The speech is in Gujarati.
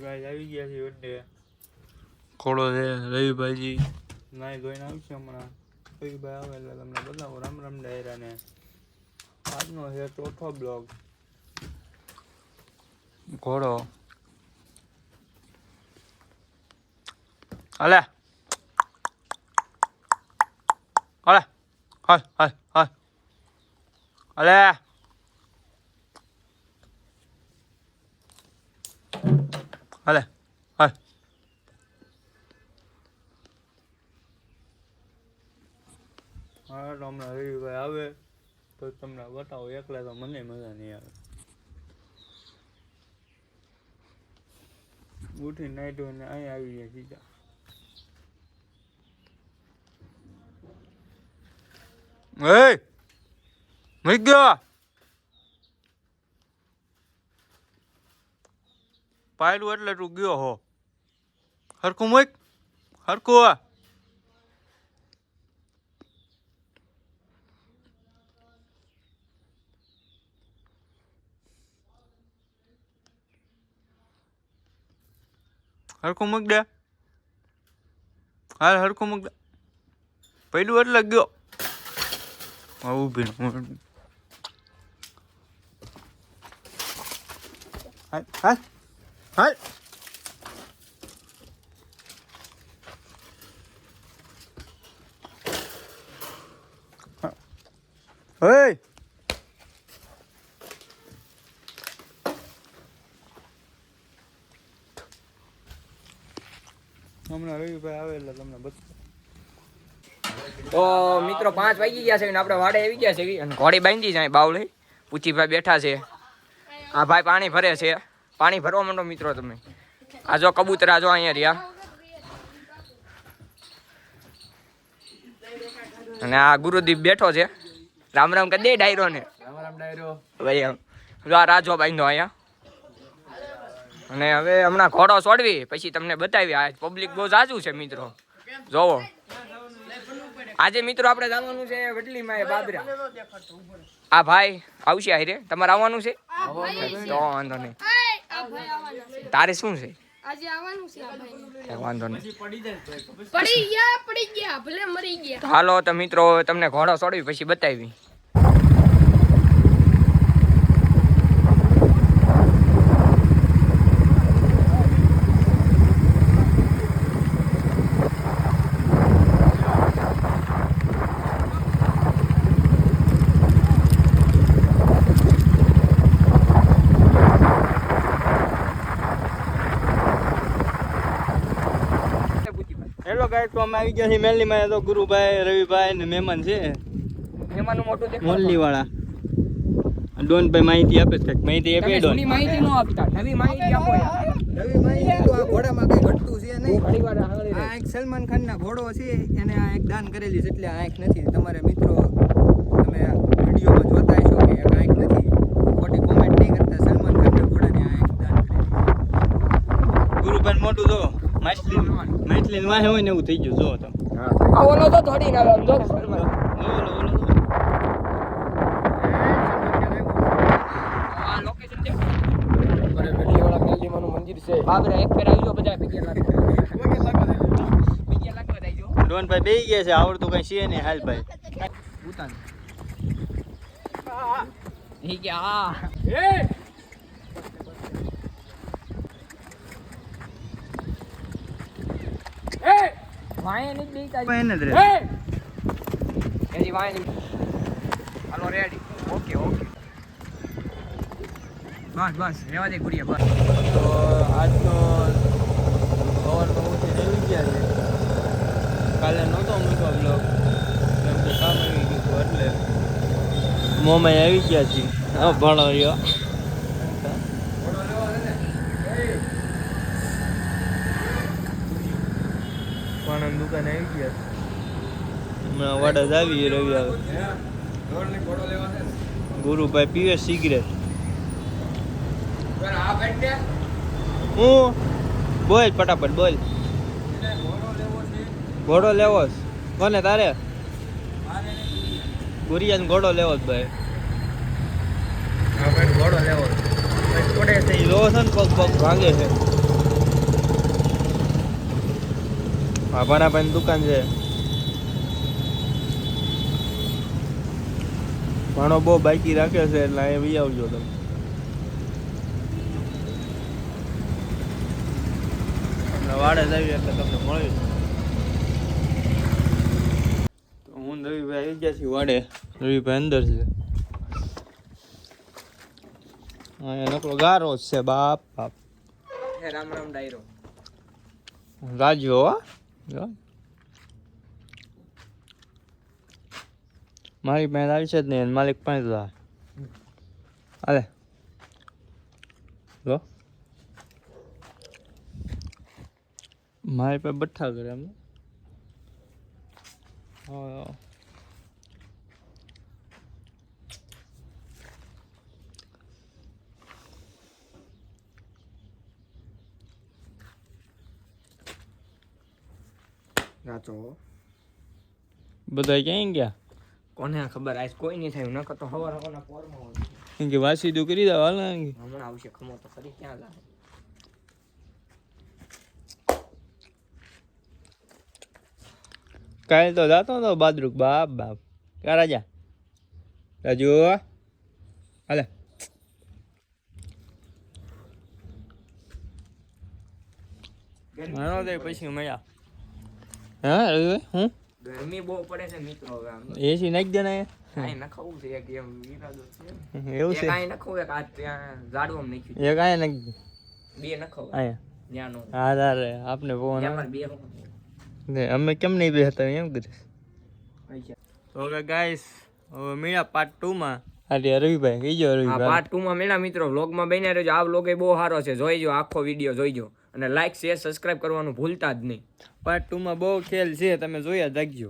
ગાય આવી ગયા છે વડે ખોડો છે રવિભાઈજી નાઈ ધોઈને આવશે હમણાં રવિભાઈ આવે એટલે તમને બતાવો. રામ રામ ડાયરા ને આજનો છે ચોથો બ્લોગ. ઘોડો અલે અલે હાલ હાલ હાલ અલે અલે હાલ હા તો હમણાં રવિભાઈ આવે તો તમને બતાવો. એકલા તો મને મજા નહીં આવે. ઉઠી નાઈ ધોઈને અહીંયા આવી ગયા સીધા. એ મરી ગયો પાયલું એટલે તું ગયો હો. હરખું મૂક હરખું હરખું મૂક દે. હાલ હરખું મૂક દે. પડ્યું એટલે ગયો. ઊભી હાલ હાલ હાલ Hey! હમણાં રવિભાઈ આવે એટલે તમને બસ. તો મિત્રો 5 વાગી ગયા છે અને આપણે વાડે આવી ગયા છે અને ઘોડી બાંધી જાય બાવળી. પૂચીભાઈ બેઠા છે. આ ભાઈ પાણી ભરે છે. પાણી ભરવા માંડો મિત્રો તમે. આ જો કબૂતરા જો અહીંયા રહ્યા. અને આ ગુરુદીપ બેઠો છે. રામ રામ કરી દે ડાયરો ને. રામ રામ ડાયરો. ભાઈ જો આ રાજો બાંધો અહીંયા. અને હવે હમણાં ઘોડો છોડવી પછી તમને બતાવી. આ પબ્લિક બહુ જાજુ છે મિત્રો. જોવો આજે મિત્રો આપણે જવાનું છે વડલીમાં બાબરા. આ ભાઈ આવશે હારે. તમારે આવવાનું છે તો વાંધો નહીં. તારે શું છે આજે આવવાનું છે આ ભાઈ. વાંધો નહીં. પડી ગયા ભલે મરી ગયા. હાલો તો મિત્રો તમને ઘોડો છોડવી પછી બતાવી. હેલો ગાઈસ, તો અમે આવી ગયા છીએ મેલનીમાં. તો ગુરુભાઈ રવિભાઈ ને મહેમાન છે. મહેમાનનું મોટું દેખાડો. મોરલી વાળા ડોનભાઈ માહિતી આપે છે. માહિતી આપે ડોન. જૂની માહિતી નો આપતા નવી માહિતી આપો યાર. નવી માહિતી તો આ ઘોડામાં કઈ ઘટતું છે નહીં. ઘડીવાર આગળ આ એક સલમાન ખાન ના ઘોડો છે, એને આ એક દાન કરેલી છે એટલે આ આંખ નથી. તમારે મિત્રો તમે વિડીયોમાં જોતા હશો કે એક આંખ નથી. ખોટી કોમેન્ટ નહીં કરતા. સલમાન ખાન ના ઘોડાની આંખ દાન કરેલી. ગુરુભાઈ મોટું જો માછલી વાહે હોય ને એવું થઈ ગયું. જો તમે આ ઓલો તો થોડી ના આમ જો ઓલો આ લોકેશન દેખો. અરે વેડીવાળા મેલડીમાનું મંદિર છે. બાબરા એક ફેર આવજો બધા પીકે લાગવા દેજો. ડોનભાઈ બેહી ગયા છે. આવડતું કઈ છે નહીં. હાલ ભાઈ ઉતાર ઈ કે આ વાય ની બેટા એને જ રે. એની વાય ની. હાલો રેડી. ઓકે ઓકે બસ બસ રેવા દે ગુડિયા બસ. તો આજનો સવારમાં ઉઠીને આવી ગયા છે. કાલે નહોતો મૂક્યો બ્લોગ કેમ કે કામ આવી ગયું હતું એટલે મોમાં આવી ગયા છીએ. હા ભણો રહ્યો. પાણાની દુકાને આવી ગયા. હમણાં વાડા જ આવી રવિ આવે. ગુરુભાઈ પીવે સિગરેટ. હું બોલ ફટાફટ બોલ. ઘોડો લેવો છે. કોને તારે? ગુરિયાને ઘોડો લેવો જ ભાઈ. ઘોડો લેવો. પડે છે ઈ લો છે ને પગ ભાંગે છે. ભાભાના ભાઈની દુકાન છે. ઘણો બહુ બાકી રાખે છે એટલે અહીંયા વી આવજો તમે. તમને વાડે જ આવી એટલે તમને મળ્યું. તો હું રવિભાઈ આવી ગયા છીએ વાડે. રવિભાઈ અંદર છે. અહીંયા નકરો ગારો જ છે બાપ બાપ. રામ રામ ડાયરો. રાજ્યો હો. મારી પાસે આવી છે જ નહીં માલિક પાસે જ હાલે લો મારી પાસે બઠ્ઠા કરે એમ. હા રાચો બધા ક્યાં ગયા? કોને ખબર આજ કોઈ નહીં થયું નકર તો હવાર હવારના પોરમાં હોય. કેમ કે વાસી દુ કરી દે હાલ. હમણાં આવશે ખમો તો ફરી ક્યાં લાગે. કાલે તો જાતો તો બાદરૂક બાપ બાપ. ક્યાં રાજા? રાજુ હાલે માનો દે પછી મળ્યા. હા રવિભાઈ હું ગરમી બહુ પડે છે મિત્રો. હવે આમ એસી નાખી દે ને કાંઈ નખાવું છે એક એમ ઈરાદો છે. એવું એક છે. કાંઈ નખાવું એક આ ત્યાં ઝાડવામાં નાખ્યું. એક આયા નાખી દે બે નખાવું આયા. ત્યાંનો હા તારે આપને ફોન ત્યાં બે ને અમે કેમ નહીં બે હતા એમ કરીશ. તો કે ગાઈસ હવે મળ્યા પાર્ટ 2 માં. આજે રવિભાઈ કીજો આ રવિભાઈ પાર્ટ 2 માં મેળા મિત્રો વ્લોગમાં બન્યા રહેજો. આ વ્લોગ એ બહુ સારો છે, જોઈજો આખો વિડીયો જોઈજો અને લાઈક શેર સબસ્ક્રાઇબ કરવાનું ભૂલતા જ નહીં. પાર્ટ 2 માં બહુ ખેલ છે તમે જોયા જ રાખજો.